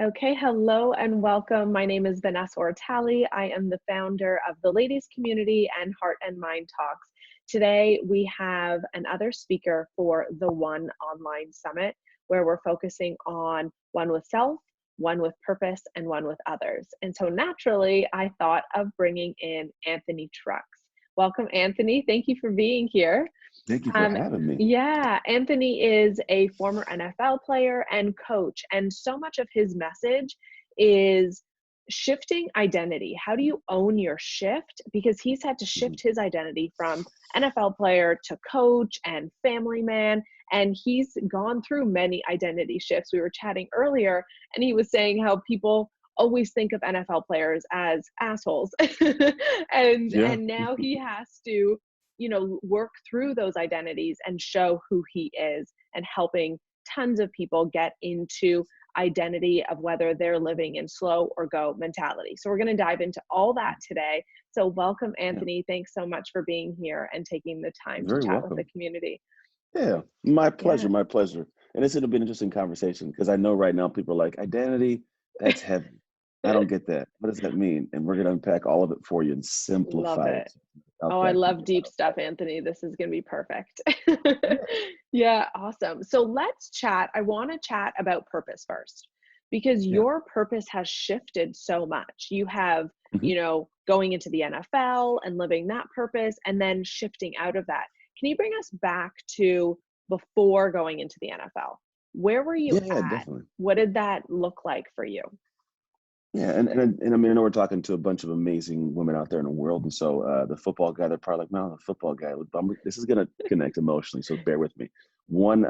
Okay, hello and welcome. My name is Vanessa Ortali. I am the founder of the Ladies Community and Heart and Mind Talks. Today, we have another speaker for the One Online Summit, where we're focusing on one with self, one with purpose, and one with others. And so naturally, I thought of bringing in Anthony Trucks. Welcome, Anthony. Thank you for being here. Thank you for Um, having me. yeah, Anthony is a former NFL player and coach, and so much of his message is shifting identity. How do you own your shift? Because he's had to Mhm. shift his identity from NFL player to coach and family man, and he's gone through many identity shifts. We were chatting earlier, and he was saying how people always think of NFL players as assholes, and Yeah. and now he has to work through those identities and show who he is and helping tons of people get into identity of whether they're living in slow or go mentality. So we're going to dive into all that today. So welcome, Yeah. Anthony. Thanks so much for being here and taking the time to Very chat with the welcome. community. Yeah. My pleasure. Yeah. My pleasure. And it's going to be an interesting conversation because I know right now people are like, identity, that's heavy. I don't get that. What does that mean? And we're going to unpack all of it for you and Love simplify it. it. Out Oh, I that love people. deep stuff, Anthony. This is going to be perfect. Yeah. Yeah, awesome. So let's chat. I want to chat about purpose first because Yeah. your purpose has shifted so much. You have, Mhm. going into the NFL and living that purpose and then shifting out of that. Can you bring us back to before going into the NFL? Where were you Yeah, at? definitely. What did that look like for you? Yeah, and I mean, I know we're talking to a bunch of amazing women out there in the world, and so the football guy, they're probably like, "No, the football guy." This is gonna connect emotionally, so bear with me. One,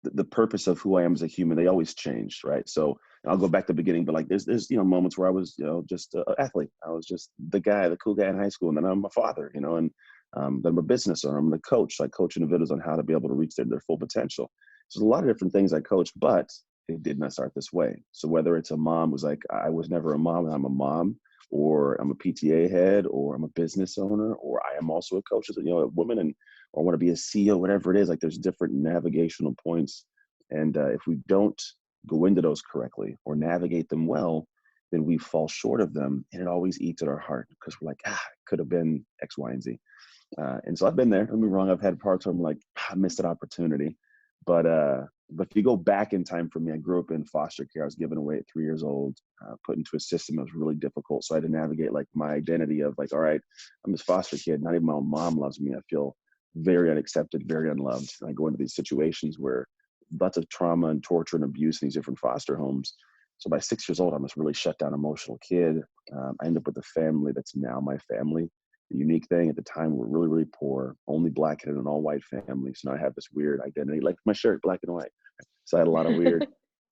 the purpose of who I am as a human, they always change, right? So I'll go back to the beginning, but like, there's moments where I was, just an athlete. I was just the guy, the cool guy in high school, and then I'm a father, then I'm a business owner. I'm the coach, like coaching individuals on how to be able to reach their full potential. So there's a lot of different things I coach, but it did not start this way. So whether it's a mom who's like, I was never a mom and I'm a mom, or I'm a PTA head, or I'm a business owner, or I am also a coach as a woman, and or want to be a CEO, whatever it is, like there's different navigational points. And if we don't go into those correctly or navigate them well, then we fall short of them. And it always eats at our heart because we're like, it could have been X, Y, and Z. And so I've been there. Don't be wrong. I've had parts where I'm like, I missed an opportunity. But if you go back in time for me, I grew up in foster care. I was given away at 3 years old, put into a system that was really difficult. So I had to navigate like my identity of like, all right, I'm this foster kid. Not even my own mom loves me. I feel very unaccepted, very unloved. And I go into these situations where lots of trauma and torture and abuse in these different foster homes. So by 6 years old, I'm this really shut down emotional kid. I end up with a family that's now my family. The unique thing at the time, we're really, really poor, only black kid in an all white family. So now I have this weird identity, like my shirt, black and white. So I had a lot of weird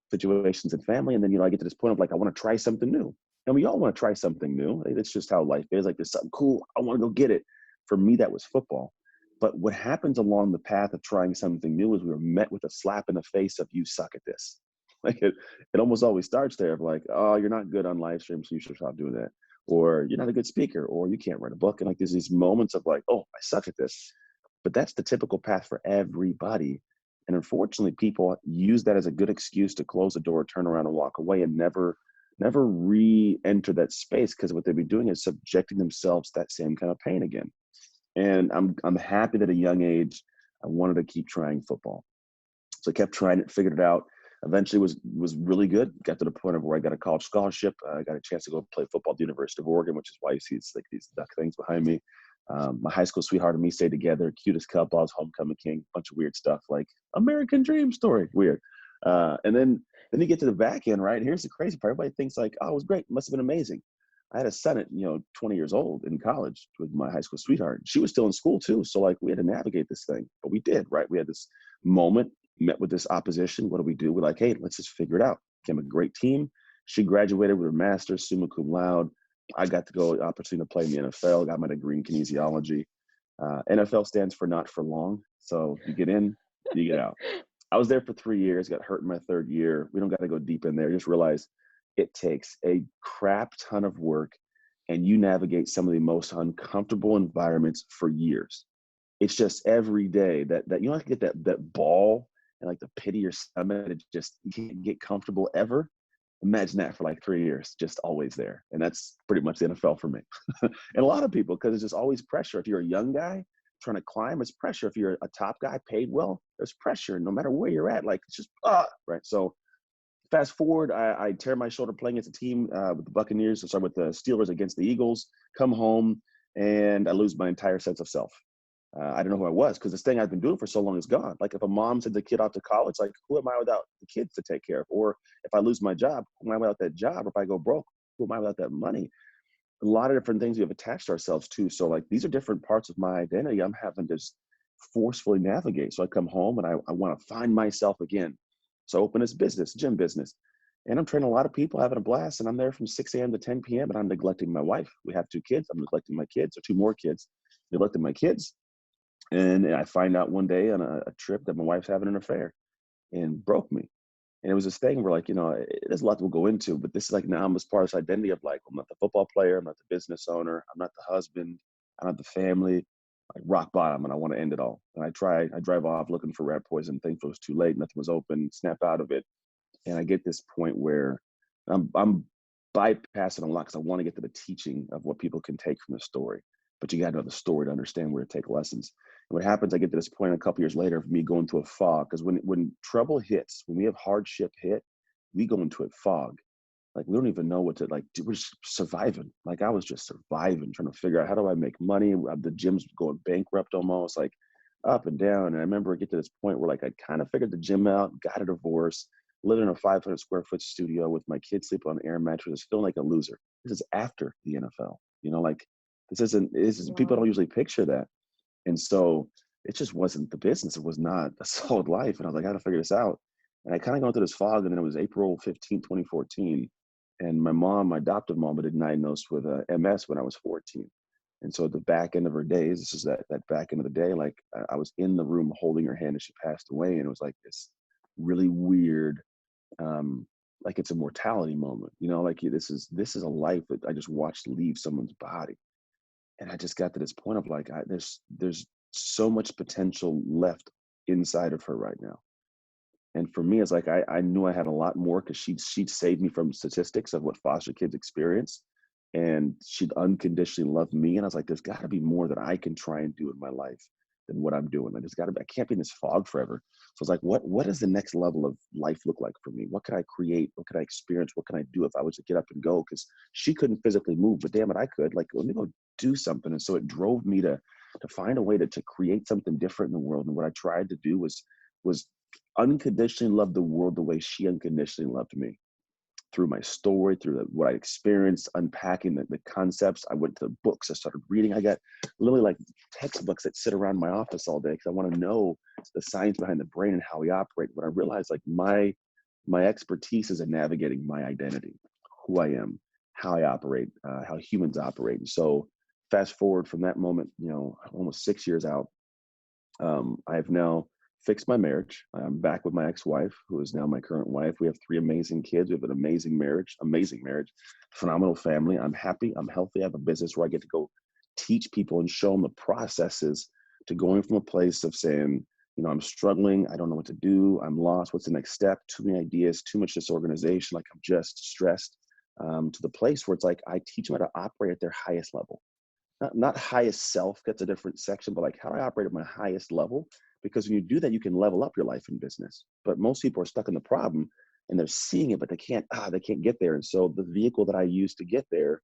situations in family. And then, I get to this point of like, I want to try something new. And we all want to try something new. It's just how life is. Like, there's something cool. I want to go get it. For me, that was football. But what happens along the path of trying something new is we were met with a slap in the face of, you suck at this. Like it almost always starts there of like, oh, you're not good on live stream, so you should stop doing that. Or you're not a good speaker, or you can't write a book. And like, there's these moments of like, oh, I suck at this. But that's the typical path for everybody. And unfortunately, people use that as a good excuse to close the door, turn around and walk away and never re-enter that space, because what they'd be doing is subjecting themselves to that same kind of pain again. And I'm happy that at a young age, I wanted to keep trying football. So I kept trying it, figured it out. Eventually was really good. Got to the point of where I got a college scholarship. I got a chance to go play football at the University of Oregon, which is why you see it's like these duck things behind me. My high school sweetheart and me stayed together. Cutest couple. I was homecoming king. Bunch of weird stuff like American Dream story. Weird. And then you get to the back end, right? Here's the crazy part. Everybody thinks like, oh, it was great. It must have been amazing. I had a son at 20 years old in college with my high school sweetheart. She was still in school too, so like we had to navigate this thing, but we did, right? We had this moment, met with this opposition. What do we do? We're like, hey, let's just figure it out. Became a great team. She graduated with her master's, summa cum laude. I got to go opportunity to play in the NFL. Got my degree in kinesiology. NFL stands for not for long, so you get in, you get out. I was there for 3 years. Got hurt in my third year. We don't got to go deep in there. Just realize it takes a crap ton of work, and you navigate some of the most uncomfortable environments for years. It's just every day that you don't get that ball and like the pit of your stomach. It just, you can't get comfortable ever. Imagine that for like 3 years, just always there. And that's pretty much the NFL for me. And a lot of people, because it's just always pressure. If you're a young guy trying to climb, it's pressure. If you're a top guy paid well, there's pressure no matter where you're at. Like, it's just, right? So fast forward, I tear my shoulder playing against a team with the Buccaneers, sorry, with the Steelers against the Eagles, come home, and I lose my entire sense of self. I don't know who I was, because this thing I've been doing for so long is gone. Like, if a mom sends a kid off to college, like, who am I without the kids to take care of? Or if I lose my job, who am I without that job? Or if I go broke, who am I without that money? A lot of different things we have attached ourselves to. So like, these are different parts of my identity I'm having to just forcefully navigate. So I come home and I want to find myself again. So I open this business, gym business, and I'm training a lot of people, having a blast. And I'm there from 6 a.m. to 10 p.m. and I'm neglecting my wife. We have 2 kids. I'm neglecting my kids, or 2 more kids, neglecting my kids. And I find out one day on a trip that my wife's having an affair, and broke me. And it was this thing where, like, there's a lot we'll go into, but this is like, now I'm as part of this identity of like, I'm not the football player, I'm not the business owner, I'm not the husband, I'm not the family, like rock bottom, and I want to end it all. And I drive off looking for rat poison, thankfully it was too late, nothing was open, snap out of it. And I get this point where I'm bypassing a lot, because I want to get to the teaching of what people can take from the story. But you got to know the story to understand where to take lessons. And what happens, I get to this point a couple years later of me going to a fog, because when trouble hits, when we have hardship hit, we go into a fog. Like, we don't even know what to like do. We're just surviving. Like, I was just surviving, trying to figure out, how do I make money? The gym's going bankrupt almost, like up and down. And I remember I get to this point where, like, I kind of figured the gym out, got a divorce, living in a 500 square foot studio with my kids sleeping on air mattresses, feeling like a loser. This is after the NFL, like, people don't Wow. usually picture that. And so it just wasn't the business. It was not a solid life. And I was like, I got to figure this out. And I kind of got into this fog. And then it was April 15th, 2014. And my adoptive mom, had been diagnosed with MS when I was 14. And so at the back end of her days, this is that back end of the day, like, I was in the room holding her hand as she passed away. And it was like this really weird, like, it's a mortality moment, like, this is a life that I just watched leave someone's body. And I just got to this point of like, there's so much potential left inside of her right now. And for me, it's like, I knew I had a lot more, because she'd saved me from statistics of what foster kids experience, and she'd unconditionally loved me. And I was like, there's got to be more that I can try and do in my life than what I'm doing. Like, I can't be in this fog forever. So it's like, what does the next level of life look like for me? What could I create? What could I experience? What can I do if I was to get up and go? Because she couldn't physically move, but damn it, I could. Like, let me go do something. And so it drove me to find a way to create something different in the world. And what I tried to do was unconditionally love the world the way she unconditionally loved me, through my story, through what I experienced, unpacking the concepts. I went to books, I started reading. I got literally like textbooks that sit around my office all day, because I want to know the science behind the brain and how we operate. But I realized, like, my expertise is in navigating my identity, who I am, how I operate, how humans operate. And so fast forward from that moment, almost 6 years out, I have now fixed my marriage. I'm back with my ex-wife, who is now my current wife. We have 3 amazing kids. We have an amazing marriage, phenomenal family. I'm happy. I'm healthy. I have a business where I get to go teach people and show them the processes to going from a place of saying, I'm struggling. I don't know what to do. I'm lost. What's the next step? Too many ideas, too much disorganization. Like, I'm just stressed, to the place where it's like, I teach them how to operate at their highest level. Not highest self, that's a different section, but like, how do I operate at my highest level? Because when you do that, you can level up your life and business. But most people are stuck in the problem, and they're seeing it, but they can't get there. And so the vehicle that I use to get there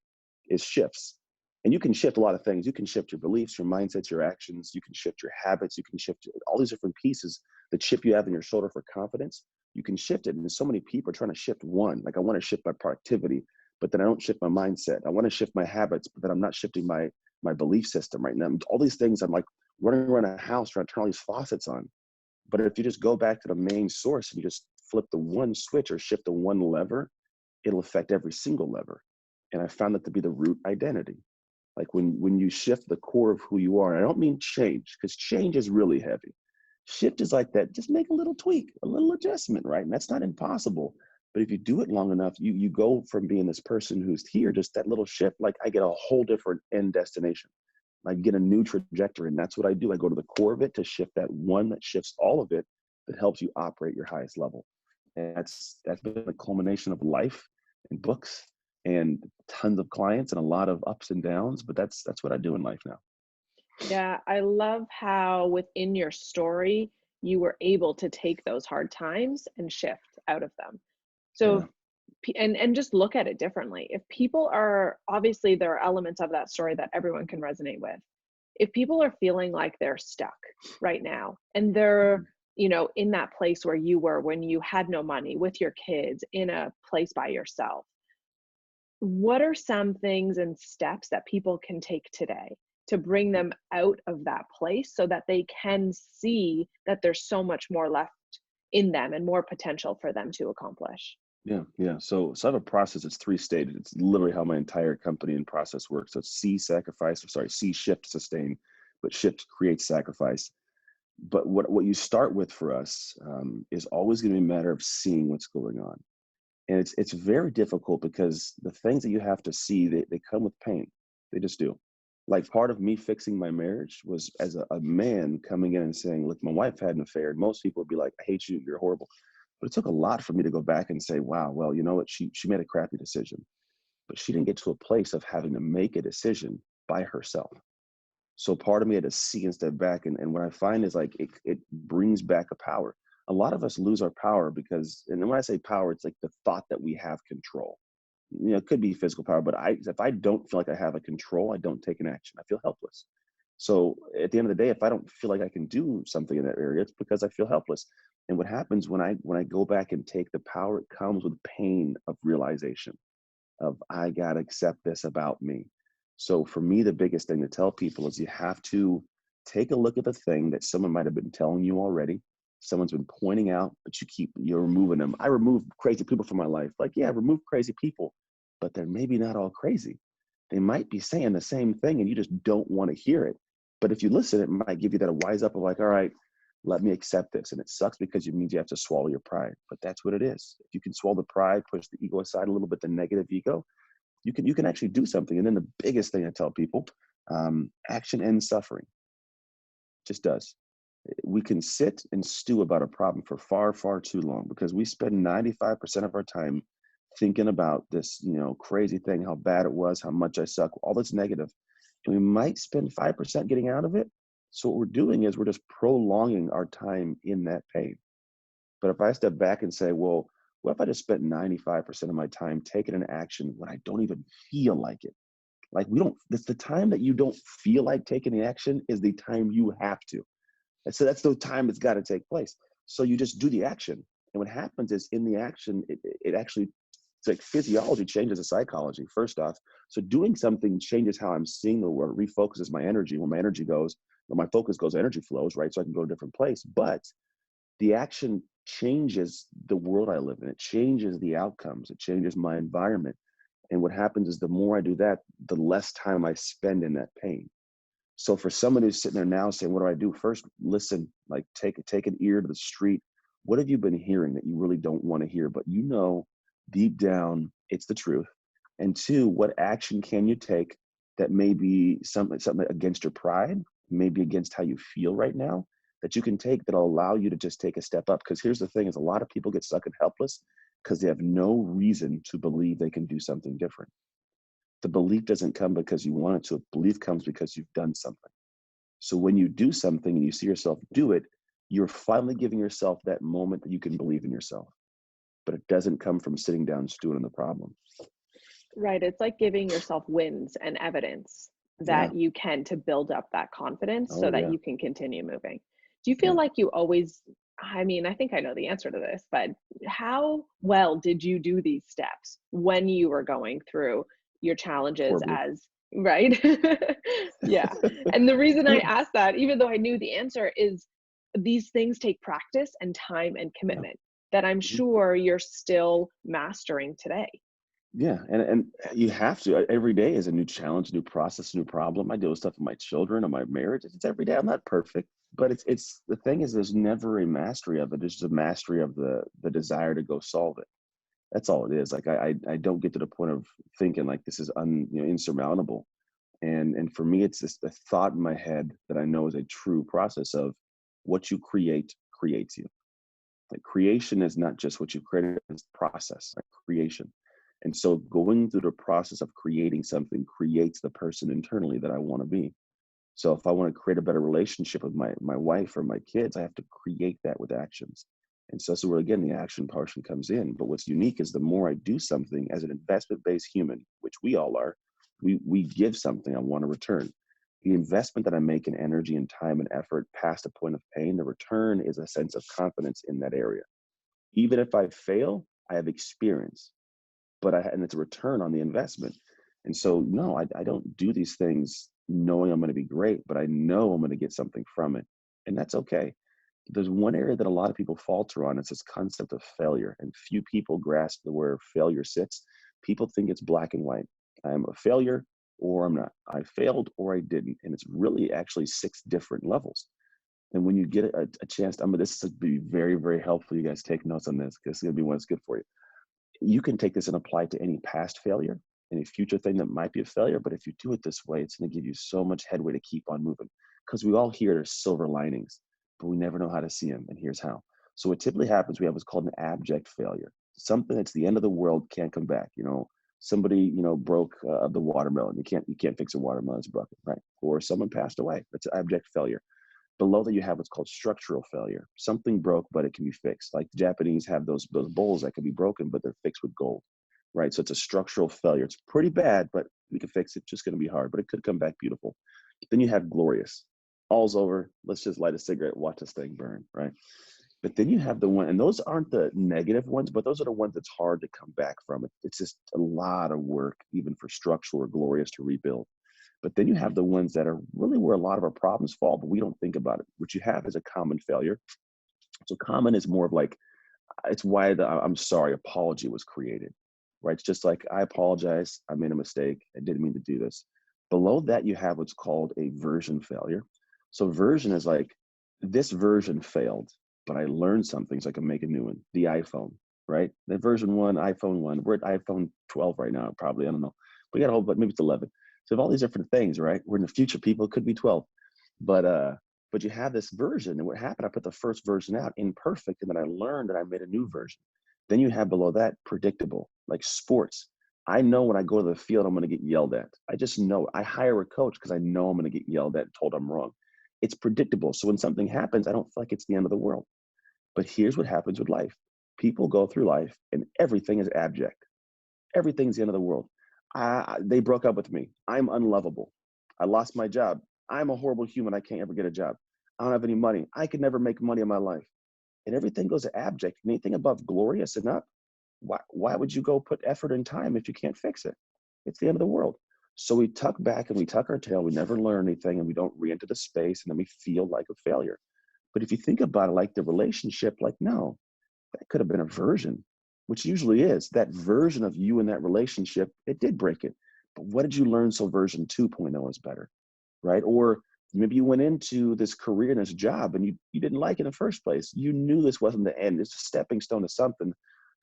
is shifts. And you can shift a lot of things. You can shift your beliefs, your mindsets, your actions. You can shift your habits. You can shift all these different pieces. The chip you have in your shoulder for confidence, you can shift it. And so many people are trying to shift one. Like, I want to shift my productivity, but then I don't shift my mindset. I want to shift my habits, but then I'm not shifting my belief system right now. All these things, I'm like running around a house trying to turn all these faucets on. But if you just go back to the main source and you just flip the one switch or shift the one lever, it'll affect every single lever. And I found that to be the root identity. Like, when you shift the core of who you are, and I don't mean change, because change is really heavy. Shift is like that, just make a little tweak, a little adjustment, right? And that's not impossible. But if you do it long enough, you go from being this person who's here, just that little shift, like, I get a whole different end destination. I get a new trajectory. And that's what I do. I go to the core of it to shift that one that shifts all of it, that helps you operate your highest level. And that's been the culmination of life. and books and tons of clients and a lot of ups and downs, but that's what I do in life now. Yeah, I love how within your story, you were able to take those hard times and shift out of them. So Yeah. if and just look at it differently. If people are obviously there are elements of that story that everyone can resonate with. If people are feeling like they're stuck right now and they're, Mhm. in that place where you were when you had no money with your kids in a place by yourself, what are some things and steps that people can take today to bring them out of that place so that they can see that there's so much more left in them and more potential for them to accomplish? Yeah, yeah. So I have a process. It's three stated. It's literally how my entire company and process works. So it's C sacrifice, or sorry, C shift sustain, but shift creates sacrifice. But what you start with for us is always going to be a matter of seeing what's going on, and it's very difficult because the things that you have to see they come with pain. They just do. Like part of me fixing my marriage was as a man coming in and saying, "Look, my wife had an affair." And most people would be like, "I hate you. You're horrible." But it took a lot for me to go back and say, "Wow, well, you know what? She made a crappy decision, but she didn't get to a place of having to make a decision by herself." So part of me had to see and step back. And what I find is like it brings back a power. A lot of us lose our power because, and when I say power, it's like the thought that we have control. It could be physical power, but if I don't feel like I have a control, I don't take an action. I feel helpless. So at the end of the day, if I don't feel like I can do something in that area, it's because I feel helpless. And what happens when I go back and take the power, it comes with pain of realization of I gotta accept this about me. So for me, the biggest thing to tell people is you have to take a look at the thing that someone might have been telling you already. Someone's been pointing out, but you're removing them. I remove crazy people from my life. Like, yeah, remove crazy people, but they're maybe not all crazy. They might be saying the same thing and you just don't want to hear it. But if you listen, it might give you that wise up of like, all right, let me accept this. And it sucks because it means you have to swallow your pride. But that's what it is. If you can swallow the pride, push the ego aside a little bit, the negative ego, you can actually do something. And then the biggest thing I tell people, action ends suffering. Just does. We can sit and stew about a problem for far, far too long because we spend 95% of our time thinking about this, crazy thing, how bad it was, how much I suck, all this negative. And we might spend 5% getting out of it. So what we're doing is we're just prolonging our time in that pain. But if I step back and say, well, what if I just spent 95% of my time taking an action when I don't even feel like it? Like it's the time that you don't feel like taking the action is the time you have to. And so that's the time it's got to take place. So you just do the action. And what happens is in the action, it actually, it's like physiology changes the psychology, first off. So doing something changes how I'm seeing the world, refocuses my energy. When my energy goes, when my focus goes, energy flows, right? So I can go to a different place. But the action changes the world I live in. It changes the outcomes. It changes my environment. And what happens is the more I do that, the less time I spend in that pain. So for someone who's sitting there now saying, what do I do? First, listen, like take an ear to the street. What have you been hearing that you really don't want to hear, but deep down it's the truth? And two, what action can you take that may be something against your pride, maybe against how you feel right now, that you can take that'll allow you to just take a step up? Because here's the thing is a lot of people get stuck and helpless because they have no reason to believe they can do something different. The belief doesn't come because you want it to. Belief comes because you've done something. So when you do something and you see yourself do it, you're finally giving yourself that moment that you can believe in yourself. But it doesn't come from sitting down and stewing on the problem. Right. It's like giving yourself wins and evidence Yeah. that you can to build up that confidence so Oh that yeah. you can continue moving. Do you feel Yeah. like you always, I mean, I think I know the answer to this, but how well did you do these steps when you were going through your challenges Horribly. as, right? Yeah. And the reason I asked that, even though I knew the answer, is these things take practice and time and Yeah. commitment that I'm Mhm. sure you're still mastering today. Yeah. And you have to. Every day is a new challenge, new process, new problem. I deal with stuff with my children and my marriage. It's every day. I'm not perfect. But it's the thing is there's never a mastery of it. There's just a mastery of the desire to go solve it. That's all it is. Like I don't get to the point of thinking like this is insurmountable. And for me, it's just the thought in my head that I know is a true process of what you create creates you. Like creation is not just what you created, it's process, like creation. And so going through the process of creating something creates the person internally that I want to be. So if I want to create a better relationship with my wife or my kids, I have to create that with actions. And so where again the action portion comes in. But what's unique is the more I do something as an investment-based human, which we all are, we give something I want to return. The investment that I make in energy and time and effort past a point of pain, the return is a sense of confidence in that area. Even if I fail, I have experience, and it's a return on the investment. And so, no, I don't do these things knowing I'm going to be great, but I know I'm going to get something from it. And that's okay. There's one area that a lot of people falter on. It's this concept of failure. And few people grasp where failure sits. People think it's black and white. I'm a failure or I'm not. I failed or I didn't. And it's really actually 6 different levels. And when you get a chance, this is be very, very helpful. You guys take notes on this because it's going to be one that's good for you. You can take this and apply it to any past failure, any future thing that might be a failure. But if you do it this way, it's going to give you so much headway to keep on moving. Because we all hear there's silver linings, but we never know how to see them. And here's how. So what typically happens, we have what's called an abject failure. Something that's the end of the world can't come back. Somebody, broke the watermelon. You can't fix a watermelon, it's broken, right? Or someone passed away. That's an abject failure. Below that, you have what's called structural failure. Something broke, but it can be fixed. Like the Japanese have those bowls that can be broken, but they're fixed with gold, right? So it's a structural failure. It's pretty bad, but we can fix it. It's just going to be hard, but it could come back beautiful. Then you have glorious. All's over. Let's just light a cigarette, watch this thing burn, right? But then you have the one, and those aren't the negative ones, but those are the ones that's hard to come back from. It's just a lot of work, even for structural or glorious, to rebuild. But then you have the ones that are really where a lot of our problems fall, but we don't think about it. What you have is a common failure. So common is more of like, it's why the I'm sorry apology was created, right? It's just like, I apologize, I made a mistake, I didn't mean to do this. Below that, you have what's called a version failure. So version is like, this version failed, but I learned something so I can make a new one. The iPhone, right? The version 1, iPhone 1. We're at iPhone 12 right now, probably, I don't know. We got a whole, but maybe it's 11. So of all these different things, right? We're in the future, people, it could be 12. But you have this version, and what happened, I put the first version out imperfect, and then I learned that I made a new version. Then you have below that predictable, like sports. I know when I go to the field, I'm going to get yelled at. I just know it. I hire a coach because I know I'm going to get yelled at and told I'm wrong. It's predictable. So when something happens, I don't feel like it's the end of the world. But here's what happens with life. People go through life and everything is abject. Everything's the end of the world. They broke up with me. I'm unlovable. I lost my job. I'm a horrible human. I can't ever get a job. I don't have any money. I could never make money in my life. And everything goes to abject. Anything above glorious and up, why would you go put effort and time if you can't fix it? It's the end of the world. So we tuck back and we tuck our tail. We never learn anything and we don't re-enter the space and then we feel like a failure. But if you think about it like the relationship, like, no, that could have been a version, which usually is that version of you in that relationship. It did break it. But what did you learn so version 2.0 is better, right? Or maybe you went into this career and this job and you didn't like it in the first place. You knew this wasn't the end. It's a stepping stone to something.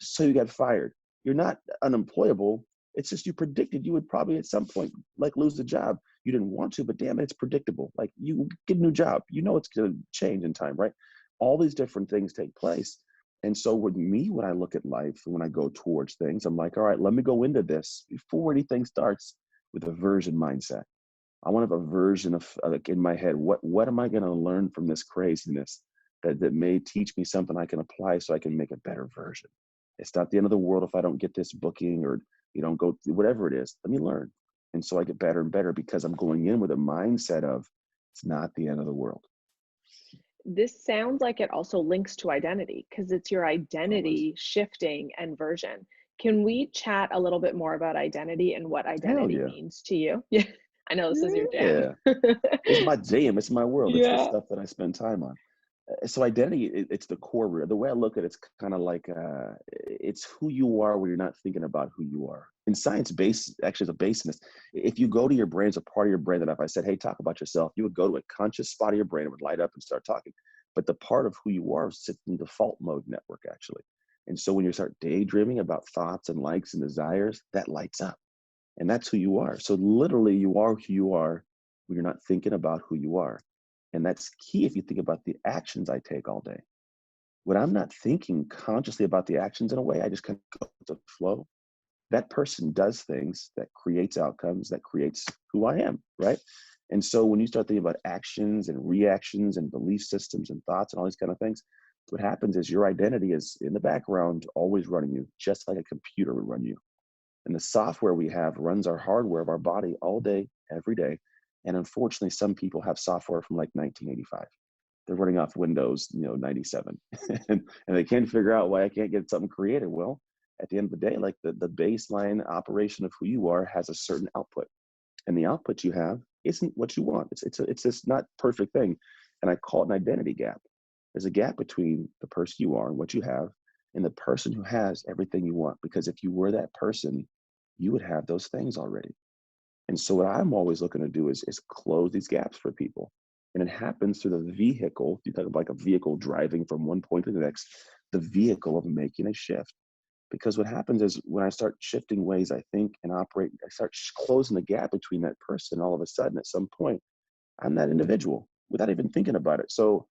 So you got fired. You're not unemployable. It's just you predicted you would probably at some point like lose the job. You didn't want to, but damn it, it's predictable. Like you get a new job. You know it's going to change in time, right? All these different things take place. And so with me, when I look at life, when I go towards things, I'm like, all right, let me go into this before anything starts with a version mindset. I want to have a version of like in my head, what am I going to learn from this craziness that may teach me something I can apply so I can make a better version. It's not the end of the world if I don't get this booking or you don't go, whatever it is, let me learn. And so I get better and better because I'm going in with a mindset of it's not the end of the world. This sounds like it also links to identity because it's your Always. identity shifting and version. Can we chat a little bit more about identity and what Hell identity yeah. means to you? Yeah, I know this is your jam. Yeah. It's my jam. It's my world. It's the Yeah. stuff that I spend time on. So identity, it's the core. The way I look at it's kind of like it's who you are when you're not thinking about who you are. In science base, actually, the basiness. If you go to your brain, it's a part of your brain that if I said, "Hey, talk about yourself," you would go to a conscious spot of your brain, it would light up and start talking. But the part of who you are sits in default mode network actually. And so when you start daydreaming about thoughts and likes and desires, that lights up, and that's who you are. So literally, you are who you are when you're not thinking about who you are. And that's key if you think about the actions I take all day. When I'm not thinking consciously about the actions in a way, I just kind of go with the flow. that person does things that creates outcomes, that creates who I am, right? And so when you start thinking about actions and reactions and belief systems and thoughts and all these kind of things, what happens is your identity is in the background, always running you, just like a computer would run you. And the software we have runs our hardware of our body all day, every day. And unfortunately, some people have software from like 1985. They're running off Windows, 97. and they can't figure out why I can't get something created. Well, at the end of the day, like the baseline operation of who you are has a certain output. And the output you have isn't what you want. It's this not perfect thing. And I call it an identity gap. There's a gap between the person you are and what you have and the person who has everything you want. Because if you were that person, you would have those things already. And so what I'm always looking to do is close these gaps for people. And it happens through the vehicle. You talk about like a vehicle driving from one point to the next, the vehicle of making a shift. Because what happens is when I start shifting ways I think and operate, I start closing the gap between that person. All of a sudden, at some point, I'm that individual without even thinking about it. So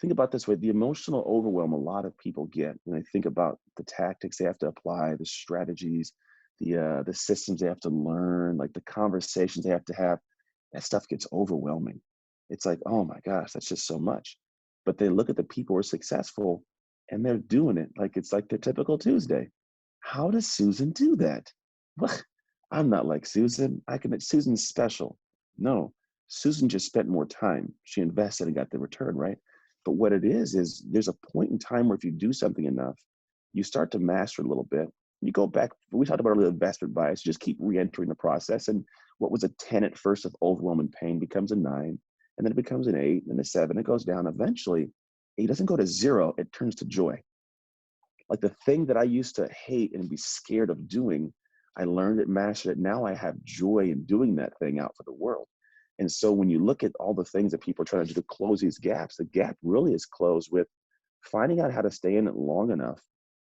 think about this way, the emotional overwhelm a lot of people get when they think about the tactics they have to apply, the strategies, the systems they have to learn, like the conversations they have to have. That stuff gets overwhelming. It's like, oh my gosh, that's just so much. But they look at the people who are successful and they're doing it like it's like their typical Tuesday. How does Susan do that? Well, I'm not like Susan. Susan's special. No, Susan just spent more time. She invested and got the return, right? But what it is there's a point in time where if you do something enough, you start to master it a little bit. You go back, we talked about earlier investment bias, just keep re-entering the process. And what was a 10 at first of overwhelming pain becomes a 9, and then it becomes an 8, and a 7. It goes down. Eventually, it doesn't go to 0, it turns to joy. Like the thing that I used to hate and be scared of doing, I learned it, mastered it. Now I have joy in doing that thing out for the world. And so when you look at all the things that people are trying to do to close these gaps, the gap really is closed with finding out how to stay in it long enough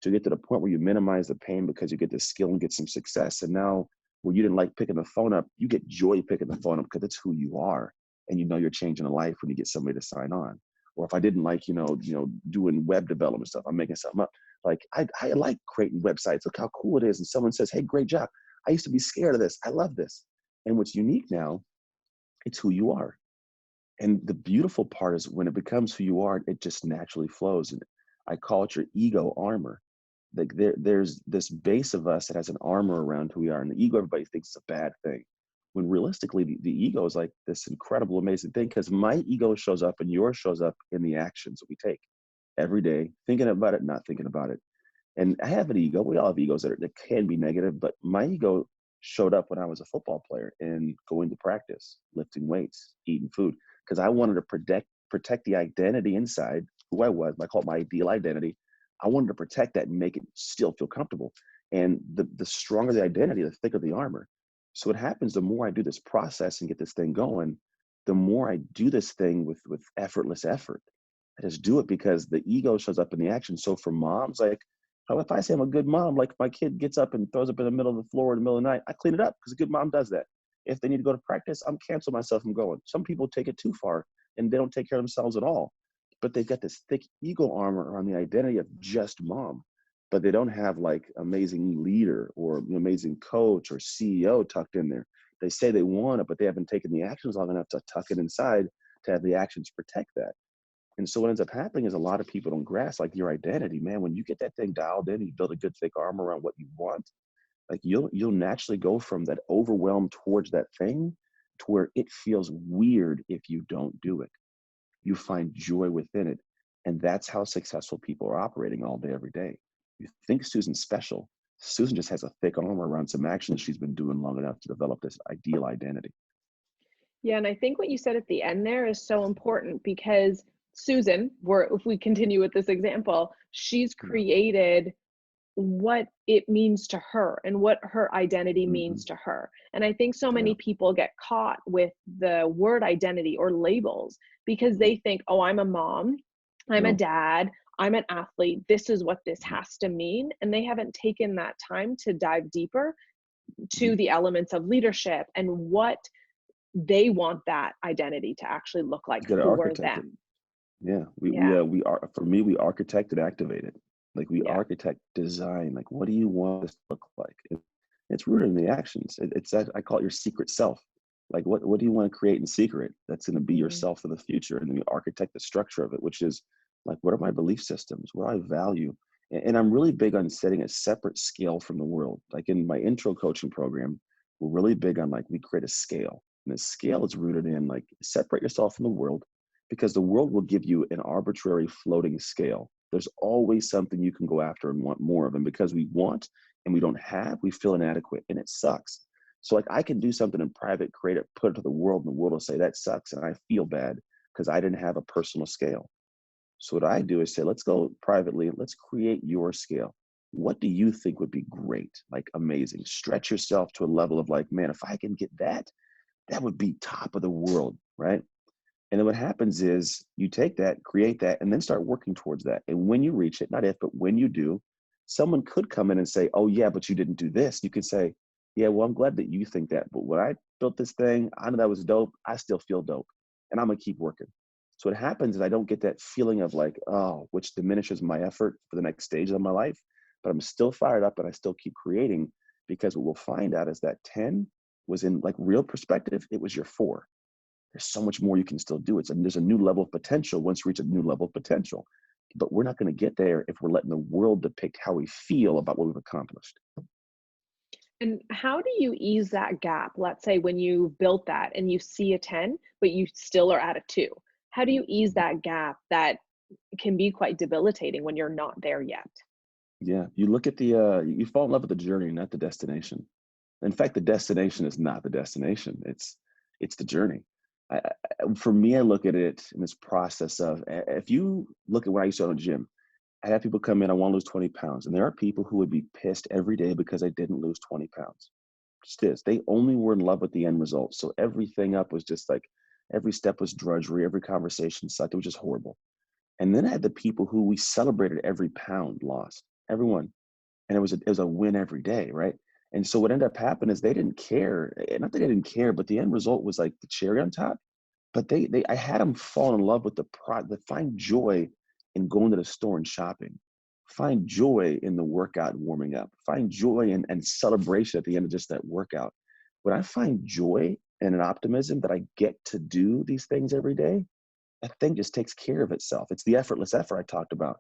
to get to the point where you minimize the pain because you get the skill and get some success. And now where you didn't like picking the phone up, you get joy picking the phone up because it's who you are. And you know you're changing a life when you get somebody to sign on. Or if I didn't like, doing web development stuff, I'm making something up. Like I like creating websites. Look how cool it is. And someone says, hey, great job. I used to be scared of this. I love this. And what's unique now, it's who you are. And the beautiful part is when it becomes who you are, it just naturally flows. And I call it your ego armor. Like there's this base of us that has an armor around who we are. And the ego, everybody thinks is a bad thing. When realistically, the ego is like this incredible, amazing thing because my ego shows up and yours shows up in the actions that we take every day, thinking about it, not thinking about it. And I have an ego. We all have egos that can be negative, but my ego showed up when I was a football player and going to practice, lifting weights, eating food, because I wanted to protect the identity inside who I was. I call it my ideal identity. I wanted to protect that and make it still feel comfortable. And the stronger the identity, the thicker the armor. So what happens, the more I do this process and get this thing going, the more I do this thing with effortless effort. I just do it because the ego shows up in the action. So for moms, like, how if I say I'm a good mom, like my kid gets up and throws up in the middle of the floor in the middle of the night, I clean it up because a good mom does that. If they need to go to practice, I'm cancel myself from going. Some people take it too far and they don't take care of themselves at all. But they've got this thick ego armor on the identity of just mom. But they don't have like amazing leader or amazing coach or CEO tucked in there. They say they want it, but they haven't taken the actions long enough to tuck it inside to have the actions protect that. And so what ends up happening is a lot of people don't grasp like your identity, man. When you get that thing dialed in, you build a good thick armor around what you want, like you'll naturally go from that overwhelm towards that thing to where it feels weird if you don't do it. You find joy within it. And that's how successful people are operating all day, every day. You think Susan's special. Susan just has a thick armor around some actions she's been doing long enough to develop this ideal identity. Yeah, and I think what you said at the end there is so important because Susan, if we continue with this example, she's Yeah. created what it means to her and what her identity Mm-hmm. means to her. And I think so Yeah. many people get caught with the word identity or labels because they think, oh, I'm a mom, I'm a No. dad, I'm an athlete, this is what this Mm-hmm. has to mean. And they haven't taken that time to dive deeper Mm-hmm. to the elements of leadership and what they want that identity to actually look like You got to for architect it. them. Yeah, Yeah. we are, for me, we architect and activate it. Like we Yeah. architect design. Like, what do you want this to look like? It's rooted in the actions. It's that, I call it your secret self. Like what do you want to create in secret that's going to be Mm, yourself for the future? And then you architect the structure of it, which is like, what are my belief systems? What do I value? And I'm really big on setting a separate scale from the world. Like in my intro coaching program, we're really big on like, we create a scale. And the scale is rooted in like, separate yourself from the world, because the world will give you an arbitrary floating scale. There's always something you can go after and want more of. And because we want and we don't have, we feel inadequate, and it sucks. So like, I can do something in private, create it, put it to the world, and the world will say that sucks, and I feel bad because I didn't have a personal scale. So what I do is say, let's go privately, let's create your scale. What do you think would be great? Like amazing. Stretch yourself to a level of like, man, if I can get that, that would be top of the world, right? And then what happens is you take that, create that, and then start working towards that. And when you reach it, not if, but when you do, someone could come in and say, oh, yeah, but you didn't do this. You could say, yeah, well, I'm glad that you think that. But when I built this thing, I know that was dope. I still feel dope. And I'm going to keep working. So what happens is I don't get that feeling of like, oh, which diminishes my effort for the next stage of my life. But I'm still fired up and I still keep creating, because what we'll find out is that 10 was, in like real perspective, it was your 4. There's so much more you can still do. There's a new level of potential once you reach a new level of potential. But we're not going to get there if we're letting the world depict how we feel about what we've accomplished. and how do you ease that gap? Let's say when you built that and you see a 10, but you still are at a 2. How do you ease that gap that can be quite debilitating when you're not there yet? Yeah, you look at you fall in love with the journey, not the destination. In fact, the destination is not the destination. It's the journey. For me, I look at it in this process of, if you look at when I used to own a gym, I have people come in, I want to lose 20 pounds. And there are people who would be pissed every day because I didn't lose 20 pounds. Just is. They only were in love with the end result. So everything up was just like, every step was drudgery, every conversation sucked. It was just horrible. And then I had the people who we celebrated every pound lost, everyone. And it was a win every day, right? And so what ended up happening is they didn't care. Not that they didn't care, but the end result was like the cherry on top. But I had them fall in love with find joy in going to the store and shopping. Find joy in the workout and warming up. Find joy and celebration at the end of just that workout. When I find joy and an optimism that I get to do these things every day, that thing just takes care of itself. It's the effortless effort I talked about.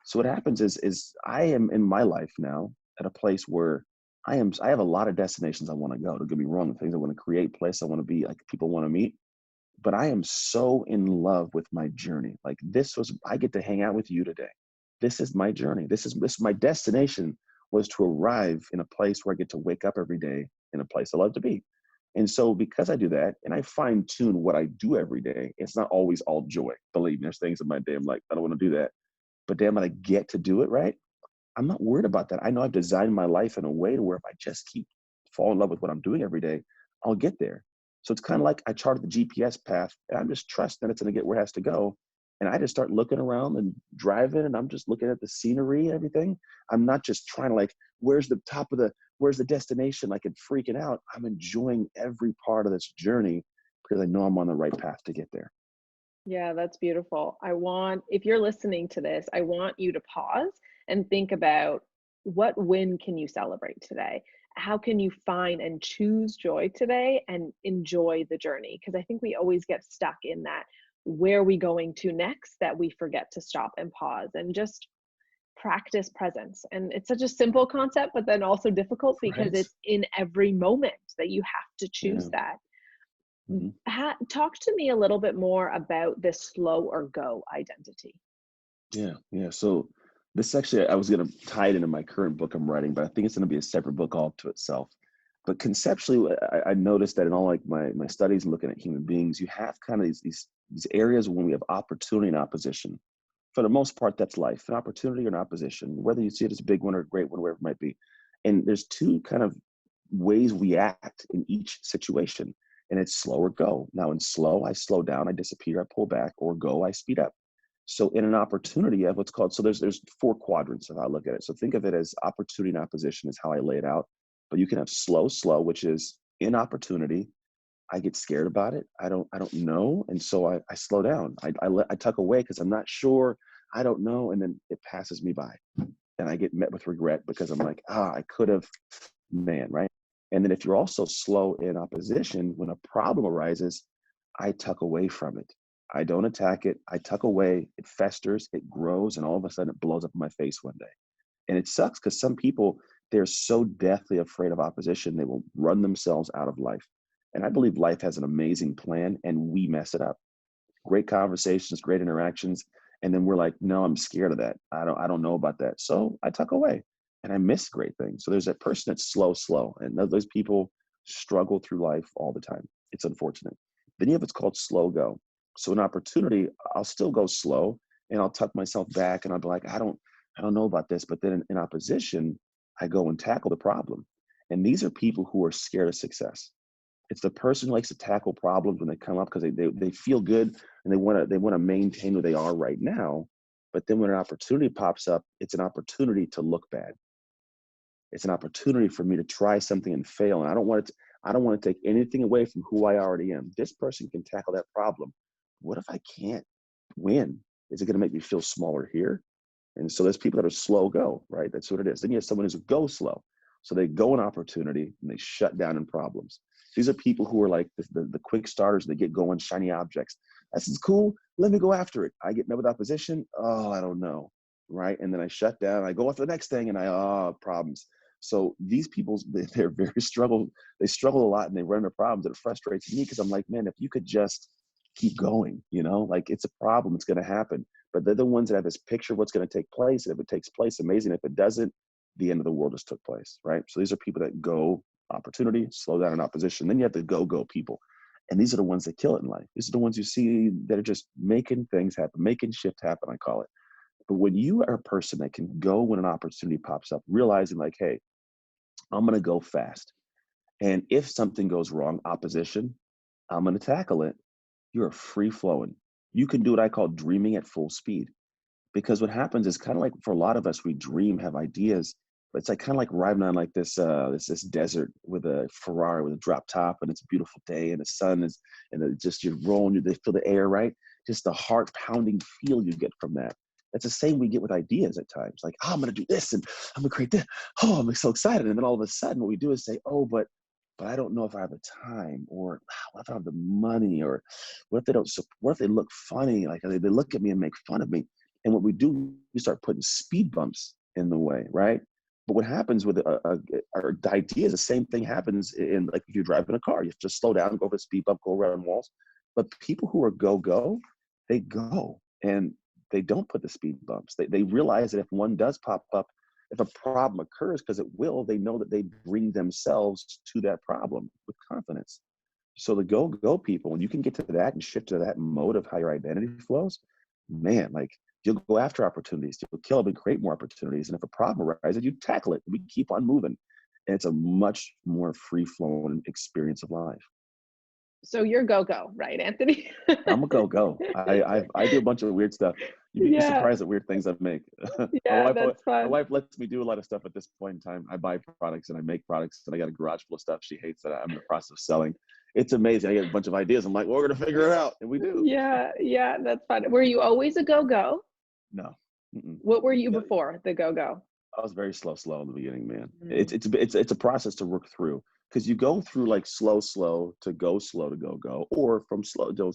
So what happens is I am in my life now at a place where I have a lot of destinations I want to go. Don't get me wrong, the things I want to create, place I want to be, like people want to meet. But I am so in love with my journey. Like I get to hang out with you today. This is my journey. This my destination was to arrive in a place where I get to wake up every day in a place I love to be. And so because I do that and I fine tune what I do every day, it's not always all joy. Believe me, there's things in my day I'm like, I don't want to do that. But damn it, I get to do it right. I'm not worried about that. I know I've designed my life in a way to where if I just keep fall in love with what I'm doing every day, I'll get there. So it's kind of like I charted the GPS path and I'm just trusting it's going to get where it has to go. And I just start looking around and driving and I'm just looking at the scenery and everything. I'm not just trying to like, where's the destination? Like and freaking out. I'm enjoying every part of this journey because I know I'm on the right path to get there. Yeah, that's beautiful. If you're listening to this, I want you to pause and think about what win can you celebrate today? How can you find and choose joy today and enjoy the journey? Because I think we always get stuck in that where are we going to next that we forget to stop and pause and just practice presence. And it's such a simple concept, but then also difficult because Right. it's in every moment that you have to choose Yeah. that. Mhm. Talk to me a little bit more about this slow or go identity. Yeah, yeah. So this actually, I was going to tie it into my current book I'm writing, but I think it's going to be a separate book all to itself. But conceptually, I noticed that in all like my studies and looking at human beings, you have kind of these areas when we have opportunity and opposition. For the most part, that's life, an opportunity or an opposition, whether you see it as a big one or a great one, wherever it might be. And there's two kind of ways we act in each situation. And it's slow or go. Now in slow, I slow down, I disappear, I pull back, or go, I speed up. So in an opportunity, you have what's called, so there's 4 quadrants of how I look at it. So think of it as opportunity and opposition is how I lay it out. But you can have slow, which is in opportunity. I get scared about it. I don't know. And so I slow down. I tuck away because I'm not sure. I don't know. And then it passes me by. And I get met with regret because I'm like, I could have man, right? And then if you're also slow in opposition, when a problem arises, I tuck away from it. I don't attack it. I tuck away. It festers, it grows, and all of a sudden it blows up in my face one day. And it sucks because some people, they're so deathly afraid of opposition, they will run themselves out of life. And I believe life has an amazing plan, and we mess it up. Great conversations, great interactions, and then we're like, no, I'm scared of that. I don't know about that. So I tuck away and I miss great things. So there's that person that's slow, and those people struggle through life all the time. It's unfortunate. Then you have what's called slow go. So an opportunity, I'll still go slow and I'll tuck myself back and I'll be like, I don't know about this. But then in opposition, I go and tackle the problem. And these are people who are scared of success. It's the person who likes to tackle problems when they come up because they feel good and they want to maintain who they are right now. But then when an opportunity pops up, it's an opportunity to look bad. It's an opportunity for me to try something and fail. And I don't want to take anything away from who I already am. This person can tackle that problem. What if I can't win? Is it going to make me feel smaller here? And so there's people that are slow go, right? That's what it is. Then you have someone who's go slow. So they go in opportunity and they shut down in problems. These are people who are like the quick starters. They get going, shiny objects. This is cool. Let me go after it. I get met with opposition. Oh, I don't know, right? And then I shut down. I go after the next thing, and problems. So these people, they're very struggle. They struggle a lot, and they run into problems. It frustrates me because I'm like, man, if you could just keep going, like it's a problem. It's going to happen. But they're the ones that have this picture of what's going to take place. And if it takes place, amazing. If it doesn't, the end of the world just took place, right? So these are people that go opportunity, slow down in opposition. Then you have the go people. And these are the ones that kill it in life. These are the ones you see that are just making things happen, making shift happen, I call it. But when you are a person that can go when an opportunity pops up, realizing like, hey, I'm going to go fast. And if something goes wrong, opposition, I'm going to tackle it. You're free flowing. You can do what I call dreaming at full speed. Because what happens is kind of like for a lot of us, we dream, have ideas, but it's like kind of like riding on like this desert with a Ferrari with a drop top, and it's a beautiful day, and the sun is, and it just you're rolling, they feel the air, right? Just the heart pounding feel you get from that. That's the same we get with ideas at times. Like, oh, I'm gonna do this, and I'm gonna create this. Oh, I'm so excited, and then all of a sudden, what we do is say, oh, but I don't know if I have the time, or what if I have the money, or what if they don't? What if they look funny? Like they look at me and make fun of me. And what we do, we start putting speed bumps in the way, right? But what happens with our idea is the same thing happens in like if you're driving a car, you just slow down, go for a speed bump, go around walls. But people who are go, they go and they don't put the speed bumps. They realize that if one does pop up, if a problem occurs, because it will, they know that they bring themselves to that problem with confidence. So the go people, when you can get to that and shift to that mode of how your identity flows, man, like you'll go after opportunities, you'll kill them and create more opportunities. And if a problem arises, you tackle it. We keep on moving. And it's a much more free flowing experience of life. So you're go, right, Anthony? I'm a go. I do a bunch of weird stuff. You'd be Yeah, surprised at weird things I make. my yeah, wife, that's my fun. wife lets me do a lot of stuff at this point in time. I buy products and I make products, and I got a garage full of stuff she hates that I'm in the process of selling. It's amazing. I get a bunch of ideas. I'm like, well, we're gonna figure it out, and we do. Yeah, that's fun. Were you always a go? No. Mm-mm. What were you before the go? I was very slow in the beginning, man. Mm. It's a process to work through because you go through like slow to go slow to go, or from slow to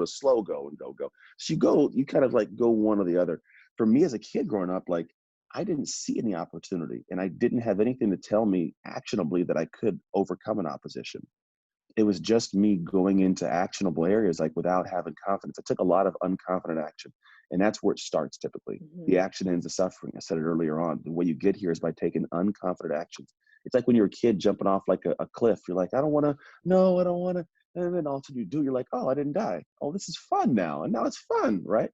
slow go and go. So you kind of like go one or the other. For me as a kid growing up, like I didn't see any opportunity, and I didn't have anything to tell me actionably that I could overcome an opposition. It was just me going into actionable areas like without having confidence. I took a lot of unconfident action, and that's where it starts typically. The Mhm. action ends the suffering. I said it earlier on. The way you get here is by taking unconfident actions. It's like when you're a kid jumping off like a cliff. You're like, I don't want to. No, I don't want to. And then all of a sudden you do. You're like, oh, I didn't die. Oh, this is fun now, and now it's fun, right?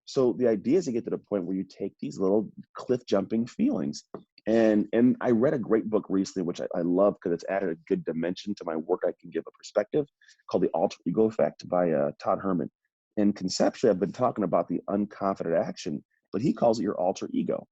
So the idea is to get to the point where you take these little cliff jumping feelings. And I read a great book recently, which I love because it's added a good dimension to my work. I can give a perspective called The Alter Ego Effect by Todd Herman. And conceptually, I've been talking about the unconfident action, but he calls it your alter ego.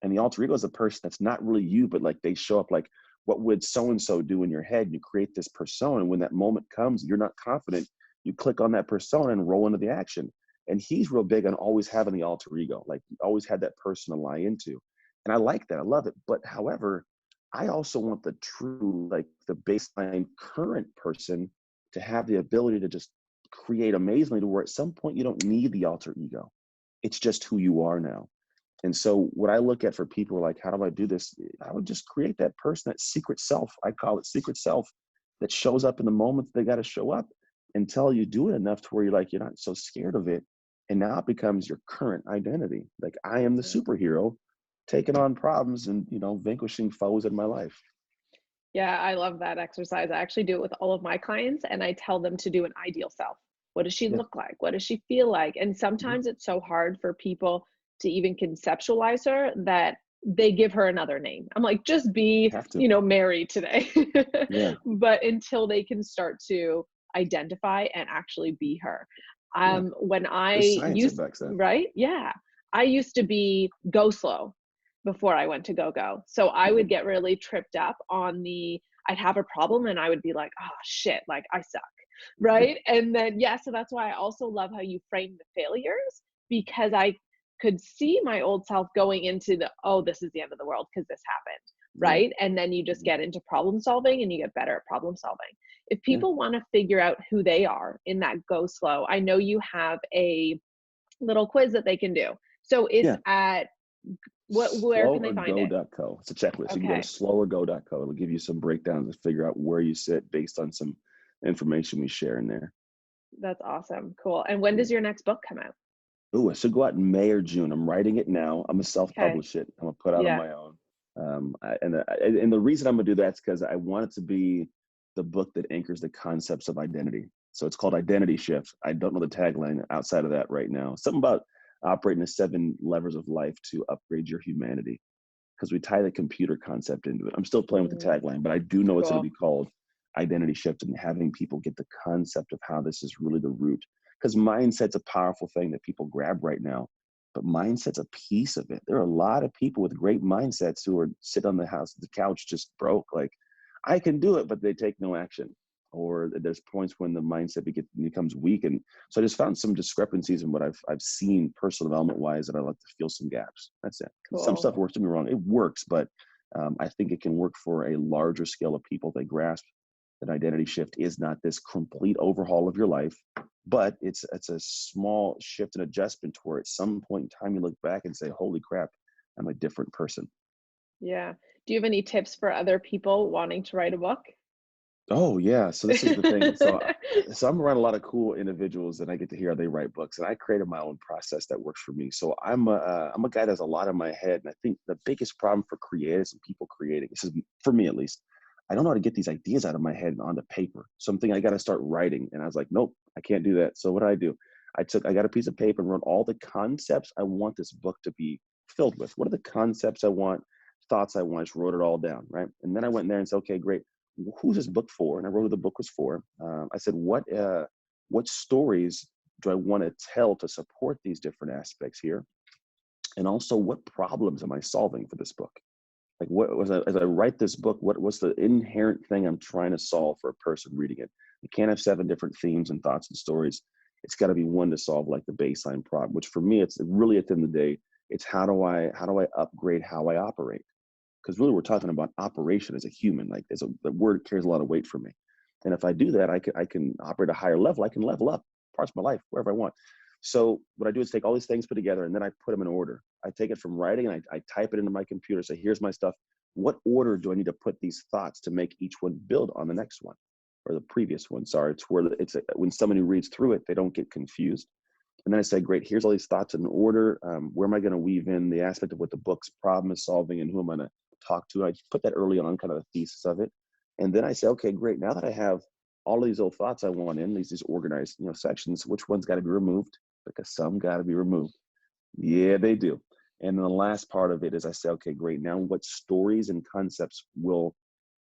And the alter ego is a person that's not really you, but like they show up like, what would so-and-so do in your head? And you create this persona. And when that moment comes, you're not confident. You click on that persona and roll into the action. And he's real big on always having the alter ego, like always had that person to lie into. And I like that. I love it. But however, I also want the true, like the baseline current person to have the ability to just create amazingly to where at some point you don't need the alter ego. It's just who you are now. And so what I look at for people are like, how do I do this? I would just create that person, that secret self. I call it secret self that shows up in the moments they got to show up until you do it enough to where you're like, you're not so scared of it. And now it becomes your current identity. Like I am the Yeah. superhero taking on problems and, vanquishing foes in my life. Yeah, I love that exercise. I actually do it with all of my clients and I tell them to do an ideal self. What does she Yeah. look like? What does she feel like? And Mhm. sometimes it's so hard for people to even conceptualize her that they give her another name. I'm like, just be, Have to. Mary today. Yeah. But until they can start to identify and actually be her. Yeah. When I There's science that used, backs that. right? Yeah. I used to be go slow before I went to go go. So I Mhm. would get really tripped up on I'd have a problem and I would be like, oh shit, like I suck. Yeah. Right. And then, yeah, so that's why I also love how you frame the failures because I could see my old self going into oh, this is the end of the world because this happened. Yeah. Right. And then you just Mhm. get into problem solving and you get better at problem solving. If Yeah. people want to figure out who they are in that go slow, I know you have a little quiz that they can do. So it's Yeah. at where can they find it? Sloworgo.co. It's a checklist. You can go to Okay, sloworgo.co. It'll give you some breakdowns to figure out where you sit based on some information we share in there. that's awesome. Cool. And when Yeah. does your next book come out? Ooh, it should go out in May or June. I'm writing it now. I'm gonna Okay. self-publish it. I'm gonna put out on Yeah. my own. And the reason I'm gonna do that is because I want it to be the book that anchors the concepts of identity. So it's called Identity Shift. I don't know the tagline outside of that right now. Something about operating the 7 levers of life to upgrade your humanity because we tie the computer concept into it. I'm still playing with the Mm, tagline, but I do know it's going to cool. be called Identity Shift and having people get the concept of how this is really the root. Because mindset's a powerful thing that people grab right now, but mindset's a piece of it. There are a lot of people with great mindsets who are sit on the couch just broke. Like, I can do it, but they take no action. Or there's points when the mindset becomes weak, and so I just found some discrepancies in what I've seen personal development wise, and I like to fill some gaps. That's it. Some Cool. stuff works. Don't get me wrong, it works, but I think it can work for a larger scale of people that grasp that identity shift is not this complete overhaul of your life, but it's a small shift and adjustment to where at some point in time you look back and say, "Holy crap, I'm a different person." Yeah. Do you have any tips for other people wanting to write a book? Oh yeah, so this is the thing. So I'm around a lot of cool individuals, and I get to hear how they write books, and I created my own process that works for me. So I'm a guy that has a lot in my head, and I think the biggest problem for creatives and people creating, this is for me at least, I don't know how to get these ideas out of my head and onto paper. So I'm thinking I got to start writing, and I was like, nope, I can't do that. So what do? I got a piece of paper and wrote all the concepts I want this book to be filled with. What are the concepts I want, thoughts I want? I just wrote it all down, right? And then I went in there and said, okay, great, who's this book for? And I wrote who the book was for. I said, what stories do I want to tell to support these different aspects here? And also, what problems am I solving for this book? Like, what was as I write this book, what's the inherent thing I'm trying to solve for a person reading it? You can't have 7 different themes and thoughts and stories. It's got to be one to solve like the baseline problem. Which for me, it's really at the end of the day, it's how do I upgrade how I operate? Because really we're talking about operation as a human. Like the word carries a lot of weight for me, and if I do that, I can operate a higher level. I can level up parts of my life wherever I want. So what I do is take all these things put together, and then I put them in order. I take it from writing and I type it into my computer, say here's my stuff. What order do I need to put these thoughts to make each one build on the next one or the previous one? Sorry, it's where when somebody reads through it, they don't get confused. And then I say, great, here's all these thoughts in order. Where am I going to weave in the aspect of what the book's problem is solving and who am I going to talk to? I put that early on, kind of the thesis of it. And then I say, okay, great. Now that I have all of these little thoughts I want in these organized, sections, which one's got to be removed? Because some got to be removed. Yeah, they do. And then the last part of it is I say, okay, great. Now what stories and concepts will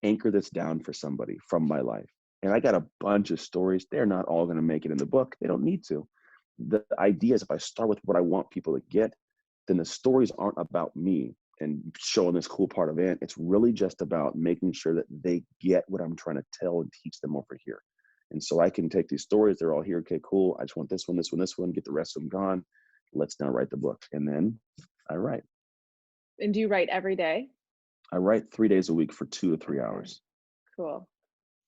anchor this down for somebody from my life? And I got a bunch of stories. They're not all going to make it in the book. They don't need to. The idea is if I start with what I want people to get, then the stories aren't about me and showing this cool part of it. It's really just about making sure that they get what I'm trying to tell and teach them over here. And so I can take these stories, they're all here. Okay, cool. I just want this one, this one, this one, get the rest of them gone. Let's now write the book. And then I write. And do you write every day? I write 3 days a week for 2 to 3 hours. Okay, cool.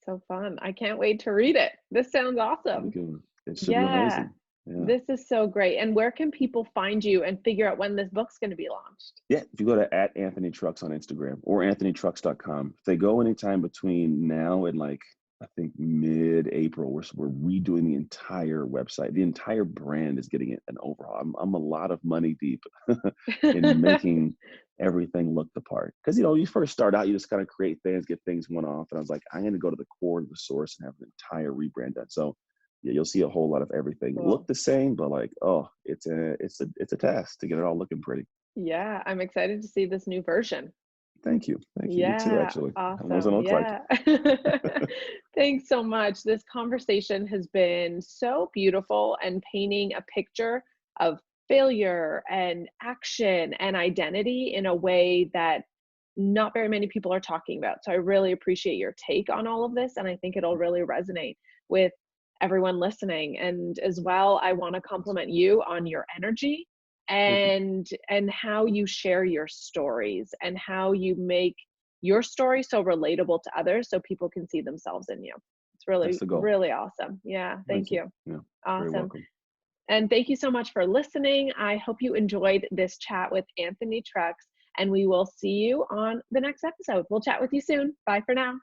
So fun. I can't wait to read it. This sounds Should be awesome. good. It should be Yeah, amazing. Yeah. this is so great. And where can people find you and figure out when this book's going to be launched? Yeah, if you go to at Anthony Trucks on Instagram or anthonytrucks.com, if they go anytime between now and like I think mid-April, we're redoing the entire website. The entire brand is getting an overhaul. I'm a lot of money deep in making everything look the part. Because you first start out, you just kind of create things, get things one off. And I was like, I'm going to go to the core of the source and have an entire rebrand done. So yeah, you'll see a whole lot of everything look Cool. the same, but like, oh, it's a task to get it all looking pretty. Yeah, I'm excited to see this new version. Thank you. Thank you. Me too, Yeah, actually. I don't know what it's awesome. gonna look like. Yeah. Thanks so much. This conversation has been so beautiful and painting a picture of failure and action and identity in a way that not very many people are talking about. So I really appreciate your take on all of this, and I think it'll really resonate with everyone listening. And as well, I want to compliment you on your energy Thank you. and how you share your stories and how you make your story so relatable to others so people can see themselves in you. It's That's really, the goal. really awesome. Yeah, thank Thank you. you. Yeah. Very Awesome. welcome. And thank you so much for listening. I hope you enjoyed this chat with Anthony Trucks, and we will see you on the next episode. We'll chat with you soon. Bye for now.